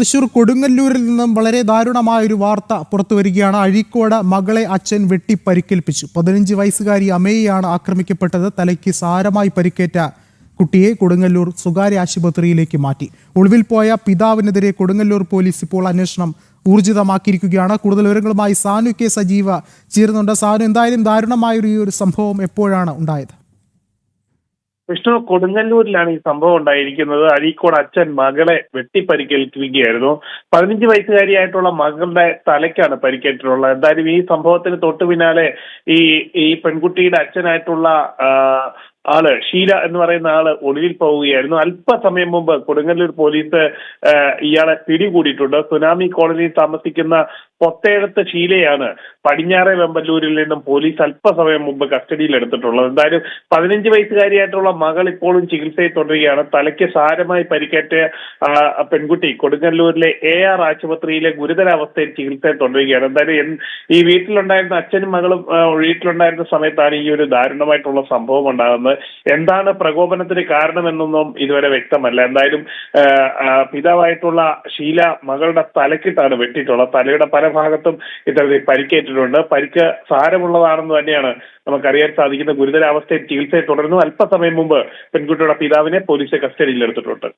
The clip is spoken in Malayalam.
തൃശൂർ കൊടുങ്ങല്ലൂരിൽ നിന്നും വളരെ ദാരുണമായ ഒരു വാർത്ത പുറത്തു വരികയാണ്. അഴീക്കോട് മകളെ അച്ഛൻ വെട്ടി പരിക്കേൽപ്പിച്ചു. 15 വയസ്സുകാരി അമേയാണ് ആക്രമിക്കപ്പെട്ടത്. തലയ്ക്ക് സാരമായി പരിക്കേറ്റ കുട്ടിയെ കൊടുങ്ങല്ലൂർ സ്വകാര്യ ആശുപത്രിയിലേക്ക് മാറ്റി. ഒളിവിൽ പോയ പിതാവിനെതിരെ കൊടുങ്ങല്ലൂർ പോലീസ് ഇപ്പോൾ അന്വേഷണം ഊർജിതമാക്കിയിരിക്കുകയാണ്. കൂടുതൽ വിവരങ്ങളുമായി സാനു കെ സജീവ ചേരുന്നുണ്ട്. സാനു, എന്തായാലും ദാരുണമായ ഒരു സംഭവം എപ്പോഴാണ് ഉണ്ടായത്? വിഷ്ണു, കൊടുങ്ങല്ലൂരിലാണ് ഈ സംഭവം ഉണ്ടായിരിക്കുന്നത്. അഴീക്കോട് അച്ഛൻ മകളെ വെട്ടിപ്പരിക്കേൽക്കുകയായിരുന്നു. 15 വയസ്സുകാരിയായിട്ടുള്ള മകളുടെ തലയ്ക്കാണ് പരിക്കേറ്റിട്ടുള്ളത്. എന്തായാലും ഈ സംഭവത്തിന് തൊട്ടു പിന്നാലെ ഈ പെൺകുട്ടിയുടെ അച്ഛനായിട്ടുള്ള ആള് ഷീല എന്ന് പറയുന്ന ആള് ഒളിവിൽ പോവുകയായിരുന്നു. അല്പസമയം മുമ്പ് കൊടുങ്ങല്ലൂർ പോലീസ് ഇയാളെ പിടികൂടിയിട്ടുണ്ട്. സുനാമി കോളനിയിൽ താമസിക്കുന്ന പൊത്തേഴത്ത് ഷീലയാണ് പടിഞ്ഞാറെ വെമ്പല്ലൂരിൽ നിന്നും പോലീസ് അല്പസമയം മുമ്പ് കസ്റ്റഡിയിൽ എടുത്തിട്ടുള്ളത്. എന്തായാലും 15 വയസ്സുകാരിയായിട്ടുള്ള മകൾ ഇപ്പോഴും ചികിത്സയിൽ തുടരുകയാണ്. തലയ്ക്ക് സാരമായി പരിക്കേറ്റ പെൺകുട്ടി കൊടുങ്ങല്ലൂരിലെ AR ആശുപത്രിയിലെ ഗുരുതരാവസ്ഥയിൽ ചികിത്സയിൽ തുടരുകയാണ്. എന്തായാലും ഈ വീട്ടിലുണ്ടായിരുന്ന അച്ഛനും മകളും വീട്ടിലുണ്ടായിരുന്ന സമയത്താണ് ഈ ഒരു ദാരുണമായിട്ടുള്ള സംഭവം ഉണ്ടാകുന്നത്. എന്താണ് പ്രകോപനത്തിന് കാരണമെന്നൊന്നും ഇതുവരെ വ്യക്തമല്ല. എന്തായാലും പിതാവായിട്ടുള്ള ഷീല മകളുടെ തലക്കിട്ടാണ് വെട്ടിയിട്ടുള്ളത്. തലയുടെ പല ഭാഗത്തും ഇത്തരത്തിൽ പരിക്കേറ്റിട്ടുണ്ട്. പരിക്ക് സാരമുള്ളതാണെന്ന് തന്നെയാണ് നമുക്കറിയാൻ സാധിക്കുന്ന. ഗുരുതരാവസ്ഥയിൽ ചികിത്സയിൽ തുടർന്നു. അല്പസമയം മുമ്പ് പെൺകുട്ടിയുടെ പിതാവിനെ പോലീസ് കസ്റ്റഡിയിൽ എടുത്തിട്ടുണ്ട്.